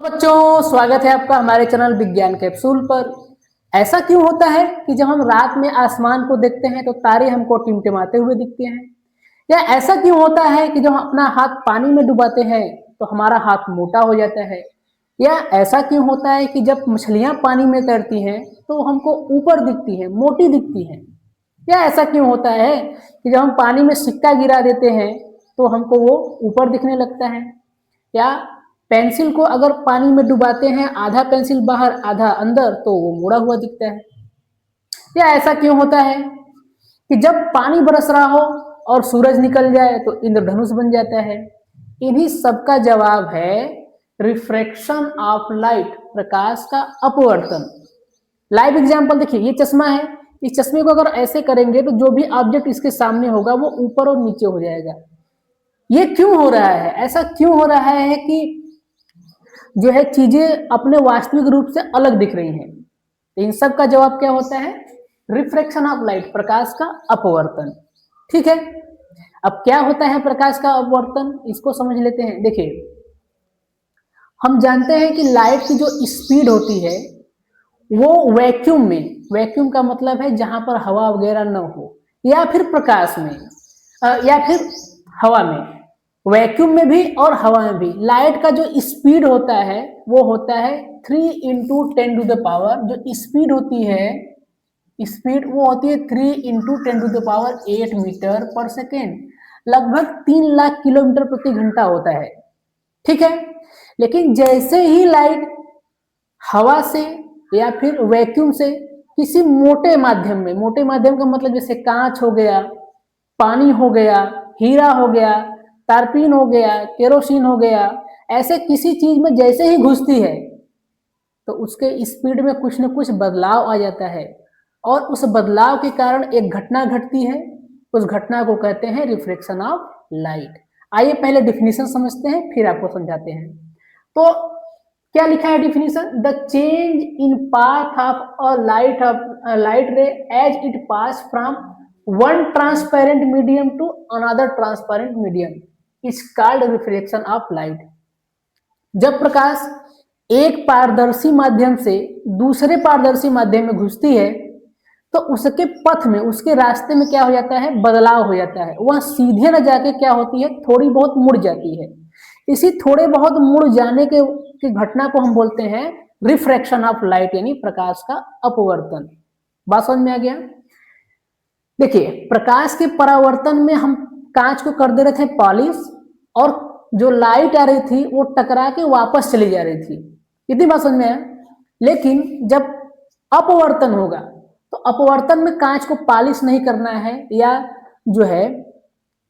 बच्चों, स्वागत है आपका हमारे चैनल विज्ञान कैप्सूल पर। ऐसा क्यों होता है कि जब हम रात में आसमान को देखते हैं तो तारे हमको टिमटिमाते हुए दिखते हैं? या ऐसा क्यों होता है कि जब हम अपना हाथ पानी में डुबाते हैं तो हमारा हाथ मोटा हो जाता है? या ऐसा क्यों होता है कि जब मछलियां पानी में तैरती हैं तो हमको ऊपर दिखती हैं, मोटी दिखती हैं? या ऐसा क्यों होता है कि जब हम पानी में सिक्का गिरा देते हैं तो हमको वो ऊपर दिखने लगता है? या पेंसिल को अगर पानी में डुबाते हैं, आधा पेंसिल बाहर आधा अंदर, तो वो मुड़ा हुआ दिखता है? या ऐसा क्यों होता है कि जब पानी बरस रहा हो और सूरज निकल जाए तो इंद्रधनुष बन जाता है? इन्हीं सबका जवाब है रिफ्रैक्शन ऑफ लाइट, प्रकाश का अपवर्तन। लाइव एग्जांपल देखिए, ये चश्मा है। इस चश्मे को अगर ऐसे करेंगे तो जो भी ऑब्जेक्ट इसके सामने होगा वो ऊपर और नीचे हो जाएगा। ये क्यों हो रहा है? ऐसा क्यों हो रहा है कि जो है चीजें अपने वास्तविक रूप से अलग दिख रही हैं? तो इन सब का जवाब क्या होता है? रिफ्रैक्शन ऑफ लाइट, प्रकाश का अपवर्तन। ठीक है, अब क्या होता है प्रकाश का अपवर्तन, इसको समझ लेते हैं। देखिए, हम जानते हैं कि लाइट की जो स्पीड होती है वो वैक्यूम में, वैक्यूम का मतलब है जहां पर हवा वगैरह न हो, या फिर प्रकाश में, या फिर हवा में, वैक्यूम में भी और हवा में भी लाइट का जो स्पीड होता है वो होता है 3 × 10⁻⁸। जो स्पीड होती है, स्पीड वो होती है 3 × 10⁸ मीटर पर सेकेंड। लगभग 3 लाख किलोमीटर प्रति घंटा होता है। ठीक है, लेकिन जैसे ही लाइट हवा से या फिर वैक्यूम से किसी मोटे माध्यम में, मोटे माध्यम का मतलब जैसे कांच हो गया, पानी हो गया, हीरा हो गया, तारपीन हो गया, केरोसिन हो गया, ऐसे किसी चीज में जैसे ही घुसती है तो उसके स्पीड में कुछ न कुछ बदलाव आ जाता है, और उस बदलाव के कारण एक घटना घटती है। उस घटना को कहते हैं रिफ्लेक्शन ऑफ लाइट। आइए पहले डिफिनीशन समझते हैं, फिर आपको समझाते हैं। तो क्या लिखा है definition? The change in path of a light ray as it pass from one transparent medium to another transparent medium is called reflection of light. जब प्रकाश एक पारदर्शी माध्यम से दूसरे पारदर्शी माध्यम में घुसती है तो उसके पथ में, उसके रास्ते में क्या हो जाता है? बदलाव हो जाता है। वह सीधे न जाके क्या होती है? थोड़ी बहुत मुड़ जाती है। इसी थोड़े बहुत मुड़ जाने की घटना को हम बोलते हैं रिफ्रैक्शन ऑफ लाइट, यानी प्रकाश का अपवर्तन। बात समझ में आ गया? देखिए, प्रकाश के परावर्तन में हम कांच को कर दे रहे थे पॉलिश, और जो लाइट आ रही थी वो टकरा के वापस चली जा रही थी। इतनी बात समझ में आया? लेकिन जब अपवर्तन होगा तो अपवर्तन में कांच को पॉलिश नहीं करना है, या जो है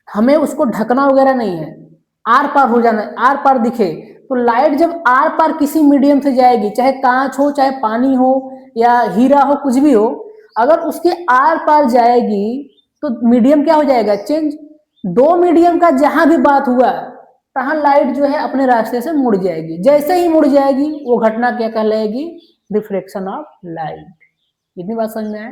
हमें उसको ढकना वगैरह नहीं है, आर पार हो जाना है, आर पार दिखे। तो लाइट जब आर पार किसी मीडियम से जाएगी, चाहे कांच हो, चाहे पानी हो, या हीरा हो, कुछ भी हो, अगर उसके आर पार जाएगी तो मीडियम क्या हो जाएगा? चेंज। दो मीडियम का जहां भी बात हुआ तहां लाइट जो है अपने रास्ते से मुड़ जाएगी। जैसे ही मुड़ जाएगी वो घटना क्या कहलाएगी? Reflection of light. इतनी बात समझ में है?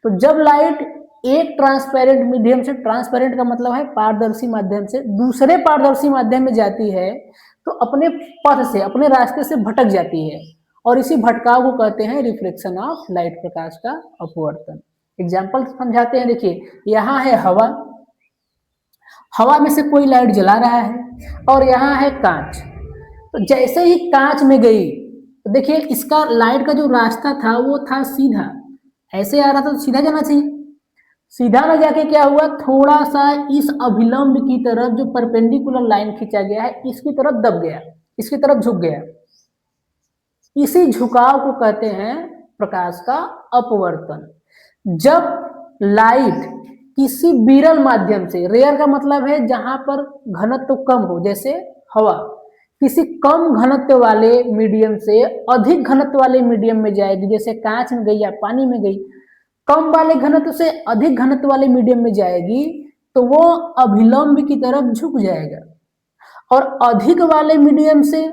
तो जब लाइट एक ट्रांसपेरेंट मीडियम से, ट्रांसपेरेंट का मतलब है पारदर्शी माध्यम से, दूसरे पारदर्शी माध्यम में जाती है तो अपने पथ से, अपने रास्ते से भटक जाती है, और इसी भटकाव को कहते हैं रिफ्लेक्शन ऑफ लाइट, प्रकाश का अपवर्तन। एग्जाम्पल समझाते हैं। देखिए, यहाँ है हवा, हवा में से कोई लाइट जला रहा है, और यहाँ है कांच। तो जैसे ही कांच में गई तो देखिए इसका लाइट का जो रास्ता था वो था सीधा, ऐसे आ रहा था तो सीधा जाना चाहिए। सीधा न जाके क्या हुआ? थोड़ा सा इस अभिलंब की तरफ, जो परपेंडिकुलर लाइन खींचा गया है, इसकी तरफ दब गया, इसकी तरफ झुक गया। इसी झुकाव को कहते हैं प्रकाश का अपवर्तन। जब लाइट किसी विरल माध्यम से, रेयर का मतलब है जहां पर घनत्व कम हो, जैसे हवा, किसी कम घनत्व वाले मीडियम से अधिक घनत्व वाले मीडियम में जाएगी, जैसे कांच में गई या पानी में गई, कम वाले घनत्व से अधिक घनत्व वाले मीडियम में जाएगी तो वो अभिलंब की तरफ झुक जाएगा, और अधिक वाले मीडियम से,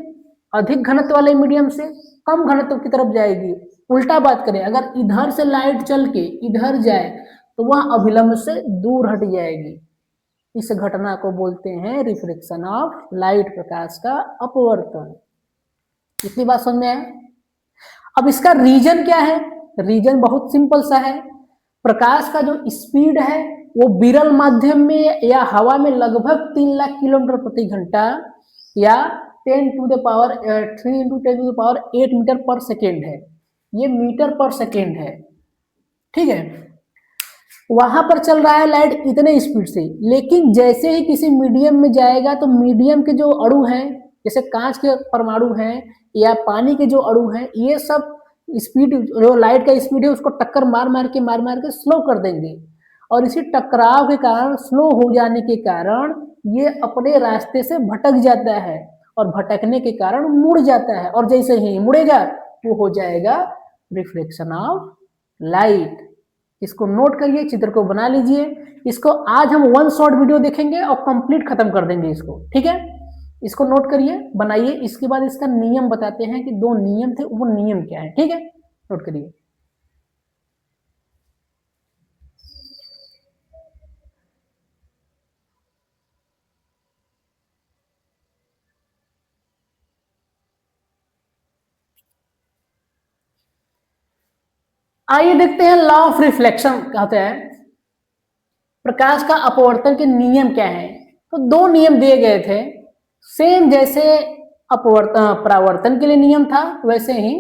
अधिक घनत्व वाले मीडियम से कम घनत्व की तरफ जाएगी। उल्टा बात करें, अगर इधर से लाइट चल के इधर जाए तो वह अभिलंब से दूर हट जाएगी। इस घटना को बोलते हैं रिफ्लेक्शन ऑफ लाइट, प्रकाश का अपवर्तन। इतनी बात समझ में आया। अब इसका रीजन क्या है? रीजन बहुत सिंपल सा है। प्रकाश का जो स्पीड है वो विरल माध्यम में या हवा में लगभग 3 लाख किलोमीटर प्रति घंटा या 10 to the power 3 into 10 to the power 8 metre पर सेकेंड है। ये मीटर पर सेकेंड है, ठीक है। वहां पर चल रहा है लाइट इतने स्पीड से, लेकिन जैसे ही किसी मीडियम में जाएगा तो मीडियम के जो अणु हैं, जैसे कांच के परमाणु हैं या पानी के जो अणु हैं, ये सब स्पीड, जो लाइट का स्पीड है उसको टक्कर मार मार के स्लो कर देंगे। और इसी टकराव के कारण, स्लो हो जाने के कारण ये अपने रास्ते से भटक जाता है और भटकने के कारण मुड़ जाता है, और जैसे ही मुड़ेगा वो हो जाएगा रिफ्लेक्शन ऑफ लाइट। इसको नोट करिए, चित्र को बना लीजिए। इसको आज हम 1 शॉर्ट वीडियो देखेंगे और कंप्लीट खत्म कर देंगे इसको, ठीक है। इसको नोट करिए, बनाइए। इसके बाद इसका नियम बताते हैं कि 2 नियम थे, वो नियम क्या है, ठीक है। नोट करिए। आइए देखते हैं लॉ ऑफ रिफ्लेक्शन कहते हैं, प्रकाश का अपवर्तन के नियम क्या है। तो 2 नियम दिए गए थे, सेम जैसे परावर्तन के लिए नियम था वैसे ही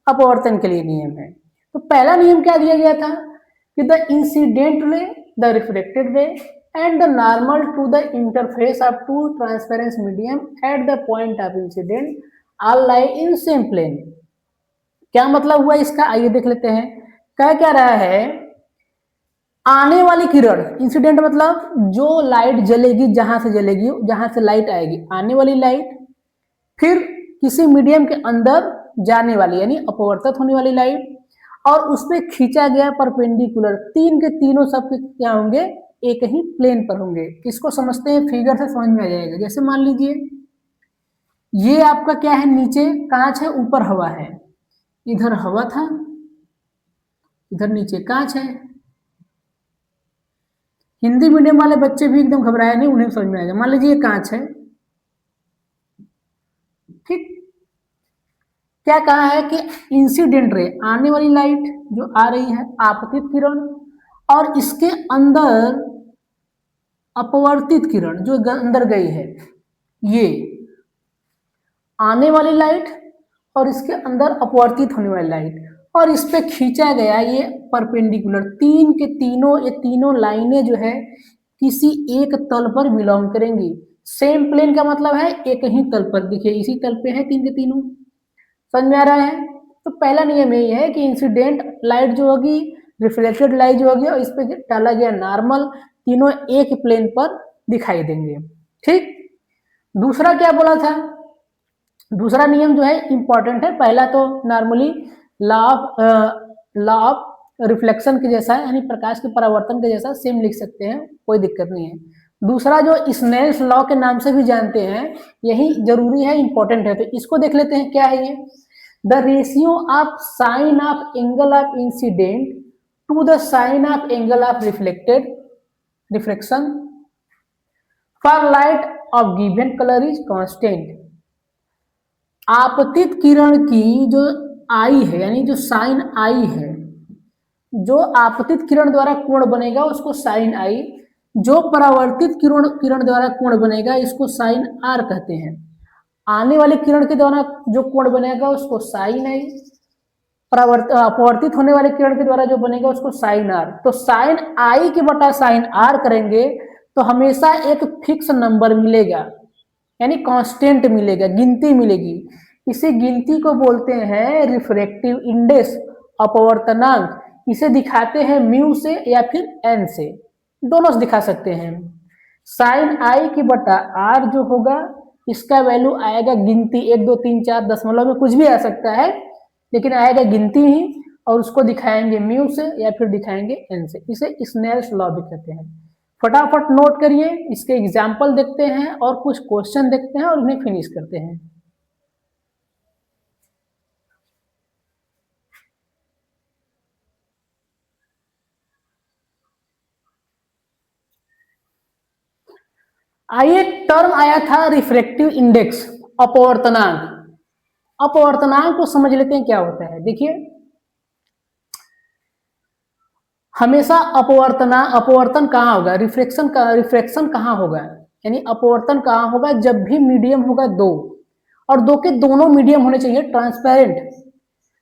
अपवर्तन के लिए नियम है। तो पहला नियम क्या दिया गया था कि the incident ray, the reflected ray and the normal to the interface of two transparent medium at the point of incident all lie in same plane. क्या मतलब हुआ इसका, आइए देख लेते हैं। क्या रहा है, आने वाली किरण, इंसिडेंट मतलब जो लाइट जलेगी, जहां से जलेगी, जहां से लाइट आएगी, आने वाली लाइट, फिर किसी मीडियम के अंदर जाने वाली यानी अपवर्तित होने वाली लाइट, और उसमें खींचा गया परपेंडिकुलर, तीन के तीनों सब क्या होंगे, एक ही प्लेन पर होंगे। इसको समझते हैं, फिगर से समझ में आ जाएगा। जैसे मान लीजिए ये आपका क्या है, नीचे कांच है, ऊपर हवा है, इधर हवा था, इधर नीचे कांच है। हिंदी मीडियम वाले बच्चे भी एकदम घबराए नहीं, उन्हें समझ में आएगा। मान लीजिए ये कांच है, ठीक। क्या कहा है कि इंसिडेंट रे, आने वाली लाइट जो आ रही है, आपतित किरण, और इसके अंदर अपवर्तित किरण जो अंदर गई है, ये आने वाली लाइट और इसके अंदर अपवर्तित होने वाली लाइट, और इस पे खींचा गया ये परपेंडिकुलर, तीन के तीनों, ये तीनों लाइनें जो है किसी एक तल पर बिलोंग करेंगी। सेम प्लेन का मतलब है एक ही तल पर, देखिए इसी तल पे है तीन के तीनों। समझ में आ रहा है। तो पहला नियम यही है कि इंसिडेंट लाइट जो होगी, रिफ्लेक्टेड लाइट जो होगी, और इस पे डाला गया नॉर्मल, तीनों एक प्लेन पर दिखाई देंगे, ठीक। दूसरा क्या बोला था, दूसरा नियम जो है इंपॉर्टेंट है। पहला तो नॉर्मली लॉ ऑफ रिफ्लेक्शन के जैसा है, यानी प्रकाश के परावर्तन के जैसा, सेम लिख सकते हैं, कोई दिक्कत नहीं है। दूसरा जो स्नेल्स लॉ के नाम से भी जानते हैं, यही जरूरी है, इंपॉर्टेंट है। तो इसको देख लेते हैं, क्या है ये, the ratio of sine of angle of incident to the sine of angle of reflection for light of given colour is constant. आपतित किरण की जो आई है, यानी जो साइन आई है, जो आपतित किरण द्वारा कोण बनेगा उसको साइन आई, जो परावर्तित किरण द्वारा कोण बनेगा इसको साइन आर कहते हैं। आने वाली किरण के द्वारा जो कोण बनेगा उसको साइन आई, अपवर्तित होने वाले किरण के द्वारा जो बनेगा उसको साइन आर। तो साइन आई के बटा साइन आर करेंगे तो हमेशा एक फिक्स नंबर मिलेगा, यानी कांस्टेंट मिलेगा, गिनती मिलेगी। इसे गिनती को बोलते हैं रिफ्रैक्टिव इंडेक्स, अपवर्तनांक। इसे दिखाते हैं म्यू से या फिर एन से, दोनों से दिखा सकते हैं। साइन आई की बटा आर जो होगा, इसका वैल्यू आएगा गिनती, 1 2 3 4 दशमलव में कुछ भी आ सकता है, लेकिन आएगा गिनती ही, और उसको दिखाएंगे म्यू से या फिर दिखाएंगे एन से। इसे स्नेल्स लॉ भी कहते हैं। फटाफट नोट करिए, इसके एग्जाम्पल देखते हैं और कुछ क्वेश्चन देखते हैं और उन्हें फिनिश करते हैं। आइए, टर्म आया था रिफ्रैक्टिव इंडेक्स, अपवर्तनांक। अपवर्तनांक को समझ लेते हैं क्या होता है। देखिए, हमेशा अपवर्तन कहाँ होगा, रिफ्रैक्शन कहाँ होगा, यानी अपवर्तन कहाँ होगा, जब भी मीडियम होगा दो, और दो के दोनों मीडियम होने चाहिए ट्रांसपेरेंट।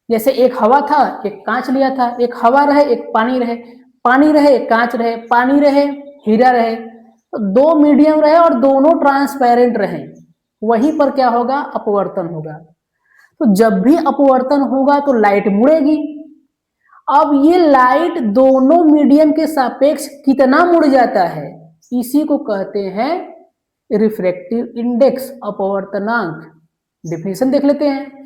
जैसे एक हवा था, एक कांच लिया था, एक हवा रहे एक पानी रहे, पानी रहे एक कांच रहे, पानी रहे हीरा रहे, तो दो मीडियम रहे और दोनों ट्रांसपेरेंट रहे, वहीं पर क्या होगा, अपवर्तन होगा। तो जब भी अपवर्तन होगा तो लाइट मुड़ेगी। अब ये लाइट दोनों मीडियम के सापेक्ष कितना मुड़ जाता है, इसी को कहते हैं रिफ्रैक्टिव इंडेक्स, अपवर्तनांक। डेफिनेशन देख लेते हैं।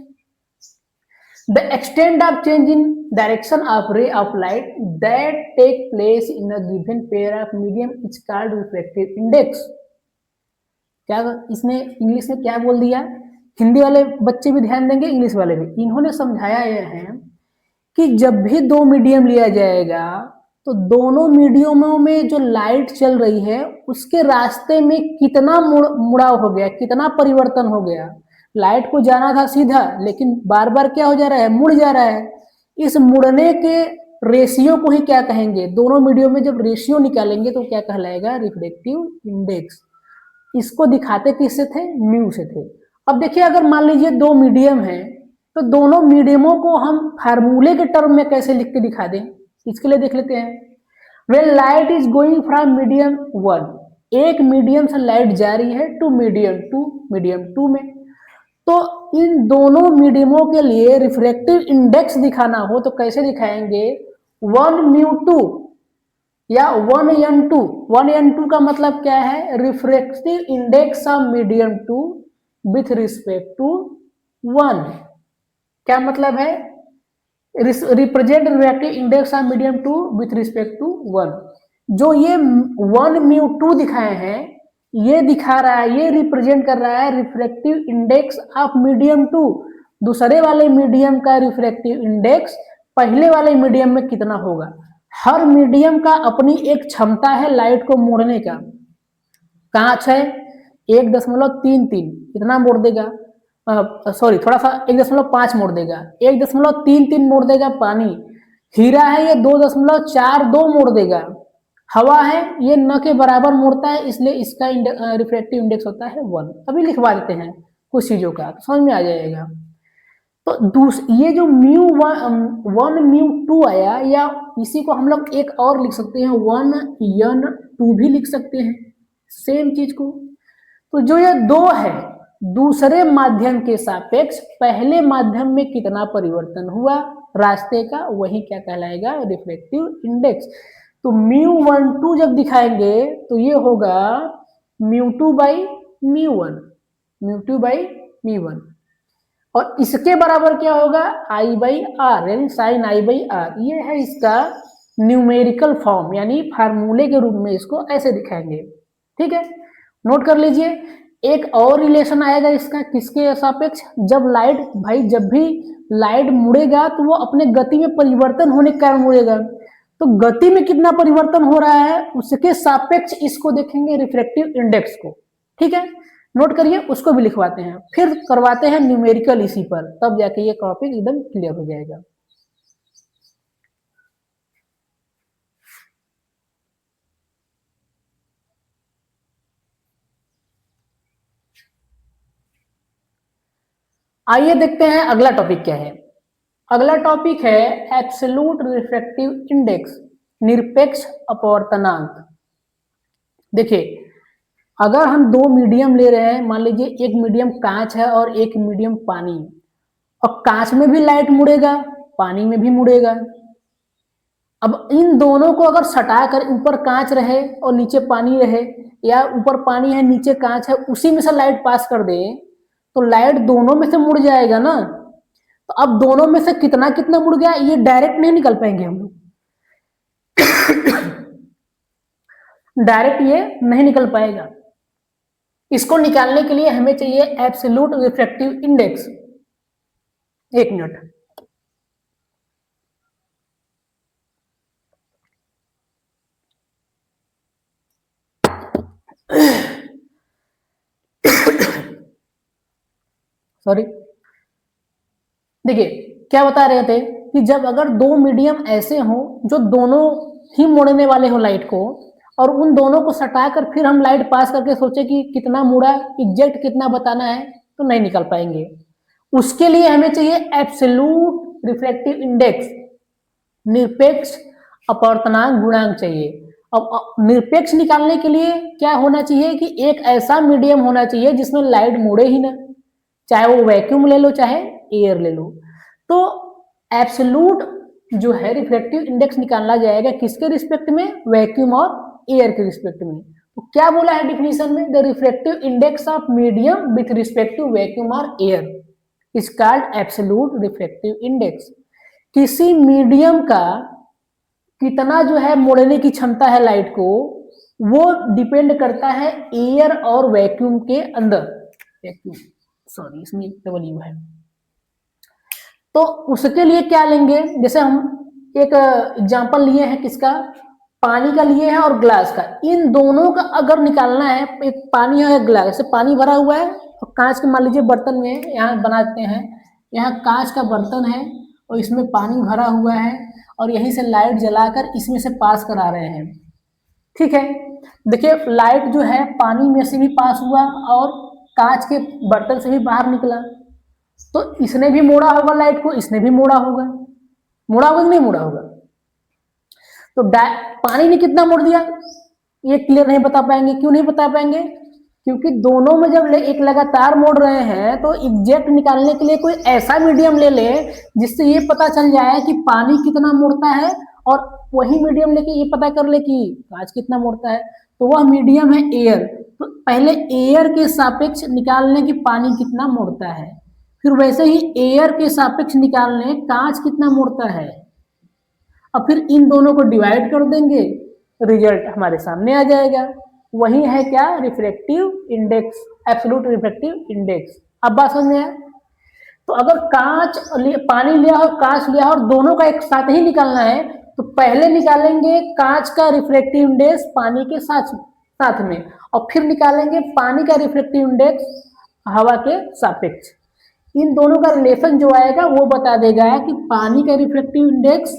The extent of change in direction of ray of light that take place in a given pair of medium is called refractive index। क्या इसने इंग्लिश में क्या बोल दिया, हिंदी वाले बच्चे भी ध्यान देंगे, इंग्लिश वाले भी। इन्होंने समझाया यह है कि जब भी दो मीडियम लिया जाएगा तो दोनों मीडियमों में जो लाइट चल रही है उसके रास्ते में कितना मुड़ाव हो गया, कितना परिवर्तन हो गया। लाइट को जाना था सीधा, लेकिन बार बार क्या हो जा रहा है, मुड़ जा रहा है। इस मुड़ने के रेशियो को ही क्या कहेंगे, दोनों मीडियम में जब रेशियो निकालेंगे तो क्या कहलाएगा, रिफ्लेक्टिव इंडेक्स। इसको दिखाते किससे थे, म्यू से थे। अब देखिए, अगर मान लीजिए दो मीडियम है तो दोनों मीडियमों को हम फार्मूले के टर्म में कैसे लिख के दिखा दें, इसके लिए देख लेते हैं। When light is going from medium 1, एक मीडियम से लाइट जा रही है टू मीडियम 2 में, तो इन दोनों मीडियमों के लिए रिफ्रैक्टिव इंडेक्स दिखाना हो तो कैसे दिखाएंगे, 1μ2 या 1n2। 1n2 का मतलब क्या है, refractive index of medium 2 with respect to 1। क्या मतलब है, represent refractive index of medium 2 with respect to 1। जो ये 1μ2 दिखाए हैं, ये दिखा रहा है, ये रिप्रेजेंट कर रहा है रिफ्रैक्टिव इंडेक्स ऑफ मीडियम 2। दूसरे वाले मीडियम का रिफ्रैक्टिव इंडेक्स पहले वाले मीडियम में कितना होगा। हर मीडियम का अपनी एक क्षमता है लाइट को मोड़ने का। कांच है 1.33 इतना मोड़ देगा, सॉरी थोड़ा सा 1.5 मोड़ देगा, 1.33 मोड़ देगा पानी। हीरा है ये 2.42 मोड़ देगा। हवा है ये न के बराबर मोड़ता है, इसलिए इसका रिफ्रैक्टिव इंडेक्स होता है 1। अभी लिखवा देते हैं कुछ चीजों का, तो समझ में आ जाएगा। तो ये जो1μ2 आया, या इसी को हम लोग एक और लिख सकते हैं 1n2 भी लिख सकते हैं, सेम चीज को। तो जो ये दो है, दूसरे माध्यम के सापेक्ष पहले माध्यम में कितना परिवर्तन हुआ रास्ते का, वही क्या कहलाएगा, रिफ्लेक्टिव इंडेक्स। तो μ12 जब दिखाएंगे तो ये होगा μ2 बाई μ1, और इसके बराबर क्या होगा, I बाई आर, यानी साइन I बाई आर। ये है इसका न्यूमेरिकल फॉर्म, यानी फार्मूले के रूप में इसको ऐसे दिखाएंगे। ठीक है, नोट कर लीजिए। एक और रिलेशन आएगा इसका, किसके सापेक्ष, जब लाइट, भाई जब भी लाइट मुड़ेगा तो वो अपने गति में परिवर्तन होने के कारण मुड़ेगा, तो गति में कितना परिवर्तन हो रहा है उसके सापेक्ष इसको देखेंगे, रिफ्रैक्टिव इंडेक्स को। ठीक है, नोट करिए, उसको भी लिखवाते हैं, फिर करवाते हैं न्यूमेरिकल इसी पर, तब जाके ये टॉपिक एकदम क्लियर हो जाएगा। आइए देखते हैं अगला टॉपिक क्या है। अगला टॉपिक है एब्सोल्यूट रिफ्रैक्टिव इंडेक्स, निरपेक्ष अपवर्तनांक। देखिए, अगर हम दो मीडियम ले रहे हैं, मान लीजिए एक मीडियम कांच है और एक मीडियम पानी, और कांच में भी लाइट मुड़ेगा, पानी में भी मुड़ेगा। अब इन दोनों को अगर सटा कर ऊपर कांच रहे और नीचे पानी रहे, या ऊपर पानी है नीचे कांच है, उसी में से लाइट पास कर दे, तो लाइट दोनों में से मुड़ जाएगा ना। तो अब दोनों में से कितना कितना मुड़ गया, ये डायरेक्ट नहीं निकल पाएंगे हम लोग, डायरेक्ट ये नहीं निकल पाएगा। इसको निकालने के लिए हमें चाहिए एब्सोल्यूट रिफ्रैक्टिव इंडेक्स। एक मिनट, सॉरी। देखिए क्या बता रहे थे कि जब अगर दो मीडियम ऐसे हों जो दोनों ही मोड़ने वाले हो लाइट को, और उन दोनों को सटाकर फिर हम लाइट पास करके सोचे कि कितना मुड़ा, एग्जैक्ट कितना बताना है, तो नहीं निकाल पाएंगे। उसके लिए हमें चाहिए एब्सोल्यूट रिफ्रैक्टिव इंडेक्स, निरपेक्ष अपवर्तनांक गुणांक चाहिए। अब निरपेक्ष निकालने के लिए क्या होना चाहिए कि एक ऐसा मीडियम होना चाहिए जिसमें लाइट मुड़े ही ना, चाहे वो वैक्यूम ले लो चाहे एयर ले लो। तो एब्सोल्यूट जो है रिफ्लेक्टिव इंडेक्स निकालना जाएगा किसके रिस्पेक्ट में, वैक्यूम और एयर के रिस्पेक्ट में। तो क्या बोला है डिफिनीशन में, the reflective index of medium with respect to vacuum और air is called absolute reflective index. किसी मीडियम का कितना जो है मोड़ने की क्षमता है लाइट को, वो डिपेंड करता है एयर और वैक्यूम के अंदर, वैक्यूम सॉरी इसमें डबल यू है। तो उसके लिए क्या लेंगे, जैसे हम एक एग्जांपल लिए हैं किसका, पानी का लिए हैं और ग्लास का। इन दोनों का अगर निकालना है, एक पानी है एक ग्लास, जैसे पानी भरा हुआ है और कांच के मान लीजिए बर्तन में यहाँ बनाते हैं, यहाँ कांच का बर्तन है और इसमें पानी भरा हुआ है और यहीं से लाइट जलाकर इसमें से पास करा रहे हैं। ठीक है, देखिए लाइट जो है पानी में से भी पास हुआ और कांच के बर्तन से भी बाहर निकला, तो इसने भी मोड़ा होगा लाइट को, इसने भी मोड़ा होगा, मोड़ा होगा कि नहीं मोड़ा होगा। तो पानी ने कितना मोड़ दिया ये क्लियर नहीं बता पाएंगे। क्यों नहीं बता पाएंगे, क्योंकि दोनों में जब एक लगातार मोड़ रहे हैं तो एग्जैक्ट निकालने के लिए कोई ऐसा मीडियम ले ले जिससे ये पता चल जाए कि पानी कितना मोड़ता है, और वही मीडियम लेके ये पता कर ले कि कांच कितना मोड़ता है। तो वह मीडियम है एयर। तो पहले एयर के सापेक्ष निकाल लें कि पानी कितना मोड़ता है, फिर वैसे ही एयर के सापेक्ष निकाल लें कांच कितना मोड़ता है, और फिर इन दोनों को डिवाइड कर देंगे, रिजल्ट हमारे सामने आ जाएगा। वही है क्या, refractive index, absolute refractive index. अब बात समझ में आया। तो अगर कांच पानी लिया हो कांच लिया हो और दोनों का एक साथ ही निकालना है, तो पहले निकालेंगे कांच का रिफ्रैक्टिव इंडेक्स पानी के साथ में, और फिर निकालेंगे पानी का रिफ्रैक्टिव इंडेक्स हवा के सापेक्ष। इन दोनों का रिलेशन जो आएगा वो बता देगा कि पानी का रिफ्रैक्टिव इंडेक्स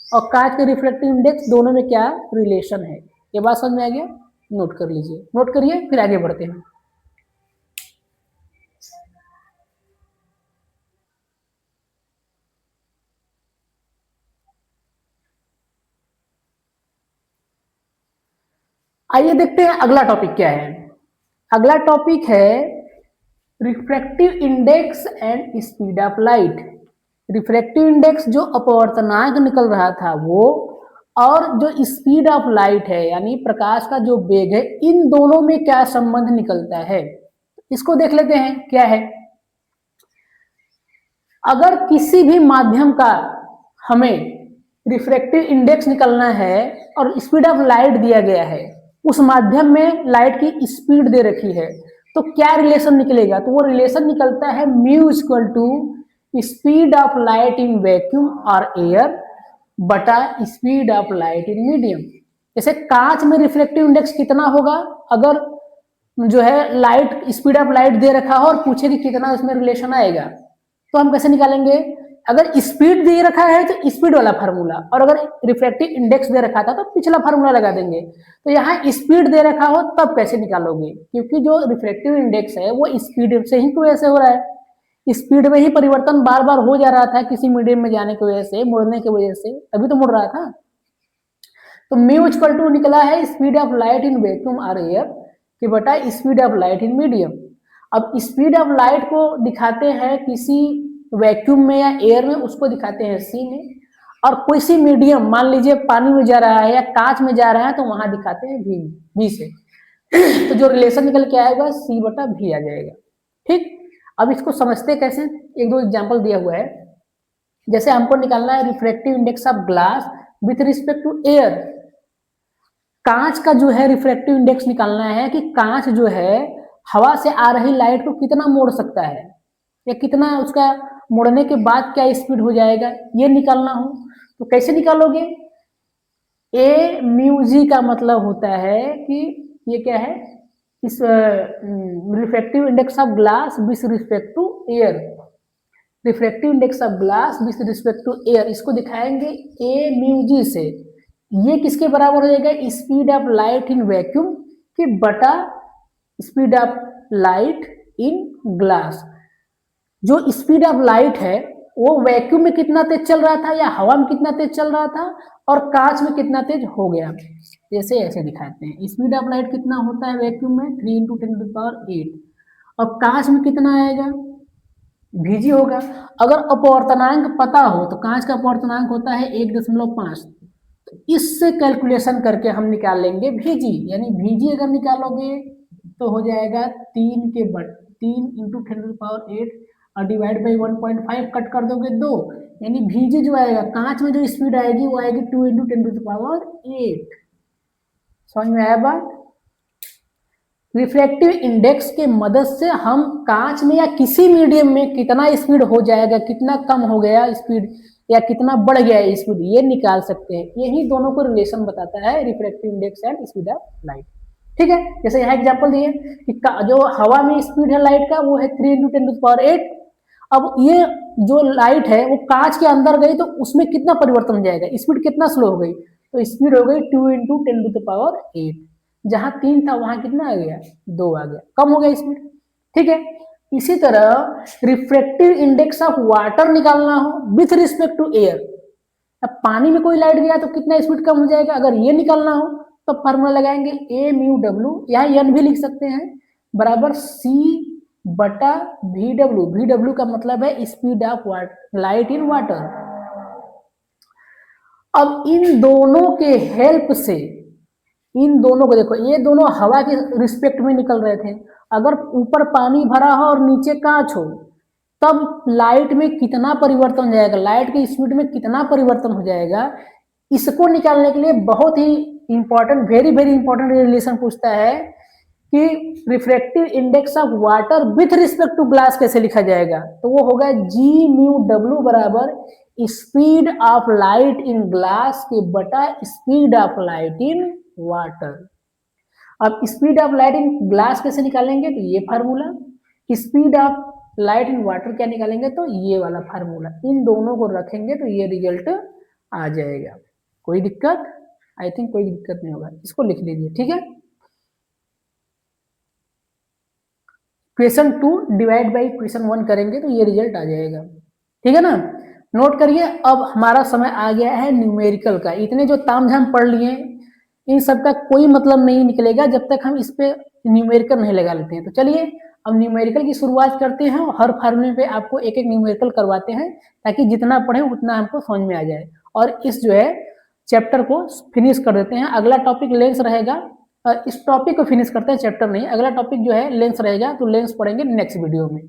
और कांच के रिफ्रैक्टिव इंडेक्स दोनों में क्या रिलेशन है। ये बात समझ में आ गया, नोट कर लीजिए, नोट करिए फिर आगे बढ़ते हैं। आइए देखते हैं अगला टॉपिक क्या है। अगला टॉपिक है refractive index and speed of light. Refractive index जो अपवर्तनांक निकल रहा था वो, और जो स्पीड ऑफ लाइट है यानी प्रकाश का जो वेग है, इन दोनों में क्या संबंध निकलता है, इसको देख लेते हैं क्या है। अगर किसी भी माध्यम का हमें रिफ्रैक्टिव इंडेक्स निकालना है और स्पीड ऑफ लाइट दिया गया है, उस माध्यम में लाइट की स्पीड दे रखी है, तो क्या रिलेशन निकलेगा, तो वो रिलेशन निकलता है mu equal to speed of light in vacuum और एयर बटा speed of light in medium. जैसे कांच में रिफ्लेक्टिव इंडेक्स कितना होगा, अगर जो है लाइट स्पीड ऑफ लाइट दे रखा हो और पूछे कि कितना उसमें रिलेशन आएगा, तो हम कैसे निकालेंगे। अगर स्पीड दे रखा है तो स्पीड वाला फार्मूला, और अगर रिफ्रैक्टिव इंडेक्स दे रखा था तो पिछला फार्मूला लगा देंगे। तो यहाँ स्पीड दे रखा हो तब कैसे निकालोगे, क्योंकि जो रिफ्रैक्टिव इंडेक्स है वो स्पीड से ही वजह से हो रहा है, स्पीड में ही परिवर्तन बार बार हो जा रहा था किसी मीडियम में जाने की वजह से, मुड़ने की वजह से, तभी तो मुड़ रहा था। तो म्यू इक्वल टू निकला है speed of light in vacuum और एयर कि बटा speed of light in medium. अब स्पीड ऑफ लाइट को दिखाते हैं किसी वैक्यूम में या एयर में, उसको दिखाते हैं सी में, और कोई सी मीडियम मान लीजिए पानी में जा रहा है या कांच में जा रहा है तो वहां दिखाते हैं भी से। तो जो रिलेशन निकल के आएगा सी बटा भी आ जाएगा। ठीक, अब इसको समझते कैसे, एक दो एग्जांपल दिया हुआ है। जैसे हमको निकालना है refractive index of glass with respect to air. कांच का जो है रिफ्रैक्टिव इंडेक्स निकालना है कि कांच जो है हवा से आ रही लाइट को कितना मोड़ सकता है, या कितना उसका मोड़ने के बाद क्या स्पीड हो जाएगा, ये निकालना हो। तो कैसे निकालोगे, ए म्यू जी का मतलब होता है कि ये क्या है, इस refractive index of glass with respect to air. Refractive index of glass with respect to air, इसको दिखाएंगे ए म्यू जी से। ये किसके बराबर हो जाएगा, speed of light in vacuum के बटा speed of light in glass. जो स्पीड ऑफ लाइट है वो वैक्यूम में कितना तेज चल रहा था या हवा में कितना तेज चल रहा था और कांच में कितना तेज हो गया, जैसे ऐसे दिखाते हैं। स्पीड ऑफ लाइट कितना होता है वैक्यूम में 3 इंटू 10⁸ और कांच में कितना आएगा, भीजी होगा। अगर अपवर्तनांक पता हो तो कांच का अपवर्तनांक होता है 1.5, तो इससे कैलकुलेशन करके हम निकाल लेंगे भीजी, यानी भीजी अगर निकालोगे तो हो जाएगा 3 इंटू 10⁸ और डिवाइड बाई 1.5 कट कर दोगे 2, यानी भीजी जो आएगा कांच में जो स्पीड आएगी वो आएगी 2 इंटू 10⁸। समझ में आया बात। रिफ्रैक्टिव इंडेक्स के मदद से हम कांच में या किसी मीडियम में कितना स्पीड हो जाएगा, कितना कम हो गया स्पीड या कितना बढ़ गया स्पीड, ये निकाल सकते हैं। यही दोनों को रिलेशन बताता है refractive index and speed of light. ठीक है, जैसे यहाँ एग्जांपल दिए कि जो हवा में स्पीड है लाइट का वो है 3 इंटू 10⁸। अब ये जो लाइट है वो कांच के अंदर गई तो उसमें कितना परिवर्तन हो जाएगा, स्पीड कितना स्लो हो गई, तो स्पीड हो गई 2 इंटू 10⁸। जहां 3 था वहां कितना आ गया, 2 आ गया, कम हो गया स्पीड। ठीक है, इसी तरह रिफ्रैक्टिव इंडेक्स ऑफ वाटर निकालना हो विथ रिस्पेक्ट टू एयर। अब पानी में कोई लाइट गया तो कितना स्पीड कम हो जाएगा, अगर ये निकालना हो तो फॉर्मूला लगाएंगे ए म्यू डब्ल्यू, यहाँ एन भी लिख सकते हैं, बराबर सी बटा वी डब्ल्यू। वी डब्ल्यू का मतलब है speed of light in water. अब इन दोनों के हेल्प से, इन दोनों को देखो, ये दोनों हवा के रिस्पेक्ट में निकल रहे थे, अगर ऊपर पानी भरा हो और नीचे कांच हो तब लाइट में कितना परिवर्तन हो जाएगा, लाइट की स्पीड में कितना परिवर्तन हो जाएगा, इसको निकालने के लिए बहुत ही important, very very important relation पूछता है कि refractive index of water with respect to glass कैसे लिखा जाएगा, तो वो होगा जी म्यू डब्ल्यू बराबर speed of light in glass के बटा speed of light in water. अब speed of light in glass कैसे निकालेंगे, तो ये formula, speed of light in water क्या निकालेंगे, तो ये वाला फार्मूला, इन दोनों को रखेंगे तो ये रिजल्ट आ जाएगा। कोई दिक्कत, आई थिंक कोई दिक्कत नहीं होगा, इसको लिख लीजिए। ठीक है, क्वेश्चन 2 डिवाइड बाई क्वेश्चन 1 करेंगे तो ये रिजल्ट आ जाएगा। ठीक है ना, नोट करिए। अब हमारा समय आ गया है न्यूमेरिकल का। इतने जो तामझाम पढ़ लिए इन सब का कोई मतलब नहीं निकलेगा जब तक हम इस पे न्यूमेरिकल नहीं लगा लेते हैं। तो चलिए अब न्यूमेरिकल की शुरुआत करते हैं, हर फार्मूले पे आपको एक एक न्यूमेरिकल करवाते हैं ताकि जितना पढ़े उतना हमको समझ में आ जाए, और इस जो है चैप्टर को फिनिश कर देते हैं। अगला टॉपिक लेंस रहेगा, इस टॉपिक को फिनिश करते हैं, चैप्टर नहीं, अगला टॉपिक जो है लेंस रहेगा, तो लेंस पढ़ेंगे नेक्स्ट वीडियो में।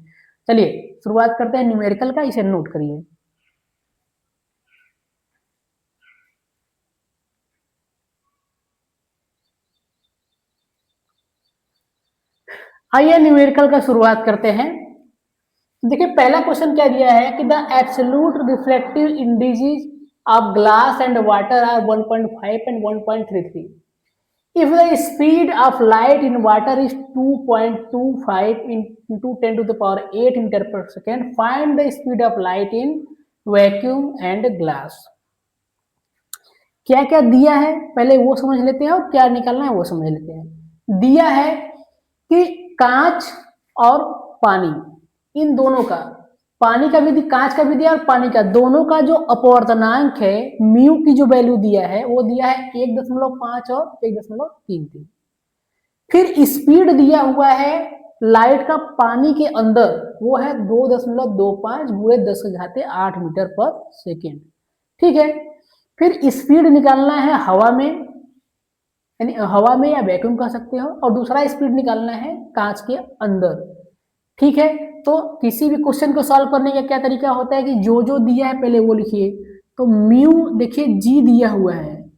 चलिए शुरुआत करते हैं न्यूमेरिकल का, इसे नोट करिए। आइए न्यूमेरिकल का शुरुआत करते हैं। देखिए पहला क्वेश्चन क्या दिया है कि the absolute reflective indices of glass and water are 1.5 and 1.33। If the speed of light in water is 2.25 into 10⁸ meter per second, find the speed of light in vacuum and glass। क्या क्या दिया है पहले वो समझ लेते हैं और क्या निकालना है वो समझ लेते हैं। दिया है कि कांच और पानी, इन दोनों का, पानी का भी, कांच का भी दिया और पानी का, दोनों का जो अपवर्तनांक है म्यू की जो वैल्यू दिया है वो दिया है 1.5 और 1.33। फिर स्पीड दिया हुआ है लाइट का पानी के अंदर, वो है 2.25 गुणे 10⁸ मीटर पर सेकेंड। ठीक है, फिर स्पीड निकालना है हवा में, यानी हवा में या वैक्यूम कह सकते हो, और दूसरा स्पीड निकालना है कांच के अंदर। ठीक है, तो किसी भी क्वेश्चन को सॉल्व करने का क्या तरीका होता है कि जो जो दिया है पहले वो लिखिए। तो म्यू देखिए जी दिया हुआ है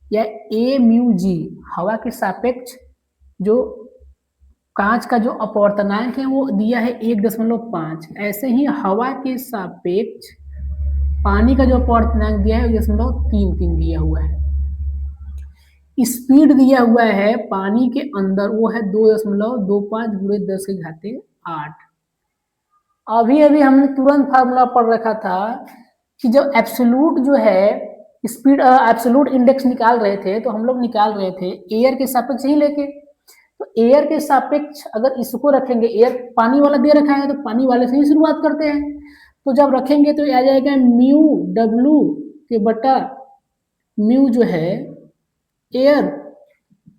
या ए म्यू जी, हवा के सापेक्ष जो कांच का जो अपवर्तनांक है वो दिया है 1.5। ऐसे ही हवा के सापेक्ष पानी का जो अपवर्तनांक दिया है 1.33 दिया हुआ है। स्पीड दिया हुआ है पानी के अंदर, वो है 2.25 गुणे 10⁸। अभी अभी हमने तुरंत फार्मूला पढ़ रखा था कि जब एब्सोल्यूट जो है स्पीड एब्सोल्यूट इंडेक्स निकाल रहे थे तो हम लोग निकाल रहे थे एयर के सापेक्ष ही लेके। तो एयर के सापेक्ष अगर इसको रखेंगे, एयर पानी वाला दे रखा है तो पानी वाले से ही शुरुआत करते हैं। तो जब रखेंगे तो आ जाएगा म्यू डब्लू के बटा म्यू जो है एयर,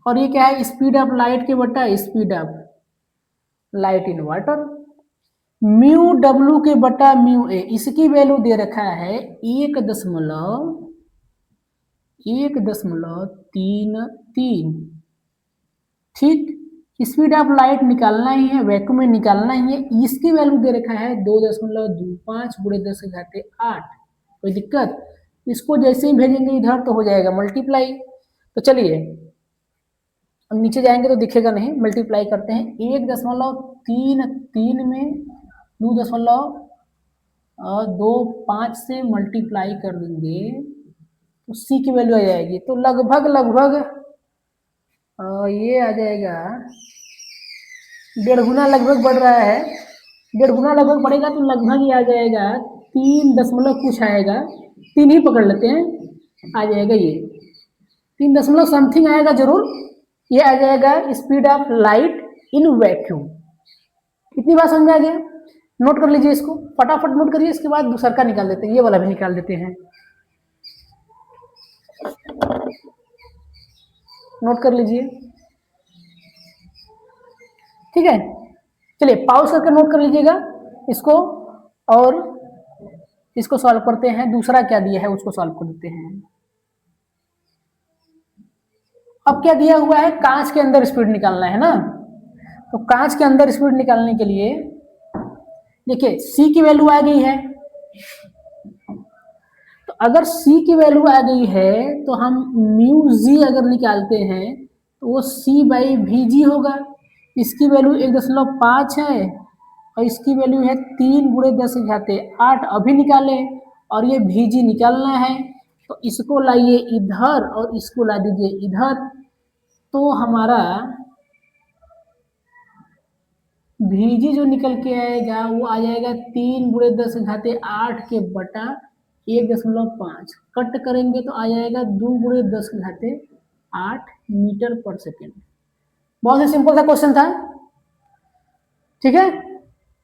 और ये क्या है स्पीड ऑफ लाइट के बटा speed of light in water. Mu W के बटा म्यू ए, इसकी वैल्यू दे रखा है 1.33। ठीक, स्पीड ऑफ लाइट निकालना ही है, वैक्यूम में निकालना ही है, इसकी वैल्यू दे रखा है 2.25 गुणे 10⁸। कोई दिक्कत? इसको जैसे ही भेजेंगे इधर तो हो जाएगा मल्टीप्लाई। तो चलिए अब नीचे जाएंगे तो दिखेगा नहीं, मल्टीप्लाई करते हैं। 1.33 में 2.25 से मल्टीप्लाई कर देंगे तो सी की वैल्यू आ जाएगी। तो लगभग ये आ जाएगा 1.5 गुना लगभग बढ़ रहा है, 1.5 गुना लगभग बढ़ेगा तो लगभग ये आ जाएगा 3 दशमलव कुछ आएगा, 3 ही पकड़ लेते हैं, आ जाएगा ये 3 दशमलव समथिंग आएगा जरूर। ये आ जाएगा speed of light in vacuum. इतनी बात समझ आ गया? नोट कर लीजिए इसको, फटाफट नोट करिए, इसके बाद दूसरा का निकाल देते हैं, ये वाला भी निकाल देते हैं। नोट कर लीजिए, ठीक है। चलिए पॉज करके नोट कर लीजिएगा इसको, और इसको सॉल्व करते हैं। दूसरा क्या दिया है उसको सॉल्व कर देते हैं। अब क्या दिया हुआ है, कांच के अंदर स्पीड निकालना है ना। तो कांच के अंदर स्पीड निकालने के लिए देखिए सी की वैल्यू आ गई है, तो अगर सी की वैल्यू आ गई है तो हम म्यू जी अगर निकालते हैं तो वो सी बाई वी जी होगा। इसकी वैल्यू 1.5 है और इसकी वैल्यू है 3 गुणे 10⁸। अभी निकाले और ये वी जी निकालना है, तो इसको लाइए इधर और इसको ला दीजिए इधर, तो हमारा VG जो निकल के आएगा वो आ जाएगा 3 गुणे 10⁸ के बटा 1.5। कट करेंगे तो आ जाएगा 2 गुणे 10⁸ मीटर पर सेकेंड। बहुत ही सिंपल सा क्वेश्चन था, ठीक है।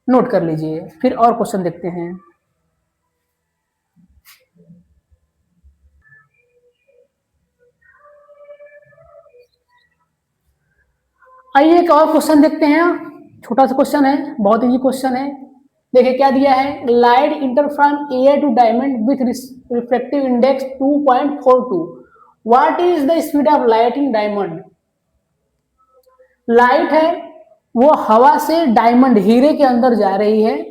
नोट कर लीजिए, फिर और क्वेश्चन देखते हैं। आइए एक और क्वेश्चन देखते हैं, छोटा सा क्वेश्चन है, बहुत इजी क्वेश्चन है। देखिए क्या दिया है, light enter from air to diamond with reflective index 2.42। What is the speed of light in diamond. Light है वो हवा से डायमंड हीरे के अंदर जा रही है,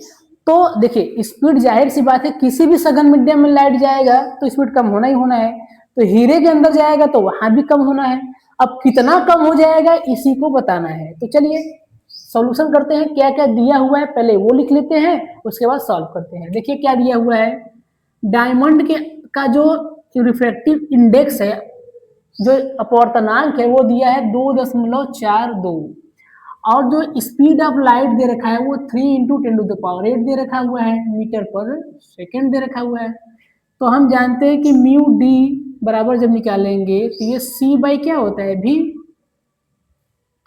तो देखिए स्पीड जाहिर सी बात है, किसी भी सघन मीडियम में लाइट जाएगा तो स्पीड कम होना ही होना है, तो हीरे के अंदर जाएगा तो वहां भी कम होना है। अब कितना कम हो जाएगा इसी को बताना है। तो चलिए सॉल्यूशन करते हैं, क्या क्या दिया हुआ है पहले वो लिख लेते हैं, उसके बाद सॉल्व करते हैं। देखिए क्या दिया हुआ है, डायमंड के का जो रिफ्रैक्टिव इंडेक्स है, जो अपवर्तनांक है वो दिया है 2.42, और जो स्पीड ऑफ लाइट दे रखा है वो 3 × 10⁸ दे रखा हुआ है, मीटर पर सेकेंड दे रखा हुआ है। तो हम जानते हैं कि म्यू डी बराबर जब निकालेंगे तो ये सी बाई क्या होता है भी,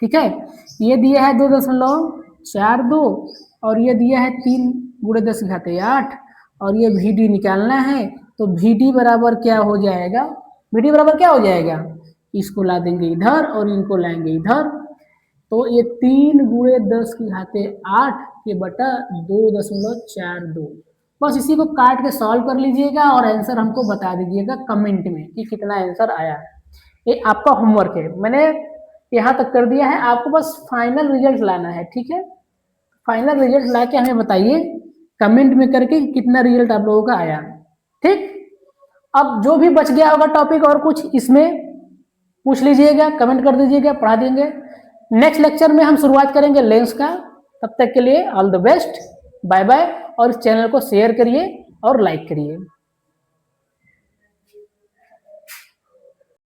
ठीक है। ये दिया है 2.42 और ये दिया है 3 गुणे 10⁸, और ये वी डी निकालना है, तो वी डी बराबर क्या हो जाएगा, वी डी बराबर क्या हो जाएगा, इसको ला देंगे इधर और इनको लाएंगे इधर, तो ये 3 गुणे 10⁸ के बटा 2.42। बस इसी को काट के सॉल्व कर लीजिएगा और आंसर हमको बता दीजिएगा कमेंट में कि कितना आंसर आया। ये आपका होमवर्क है, मैंने यहाँ तक कर दिया है, आपको बस फाइनल रिजल्ट लाना है, ठीक है। फाइनल रिजल्ट ला के हमें बताइए कमेंट में करके कितना रिजल्ट आप लोगों का आया, ठीक। अब जो भी बच गया होगा टॉपिक और कुछ इसमें पूछ लीजिएगा, कमेंट कर दीजिएगा, पढ़ा देंगे। नेक्स्ट लेक्चर में हम शुरुआत करेंगे लेंस का। तब तक के लिए all the best, bye bye, और इस चैनल को शेयर करिए और लाइक करिए।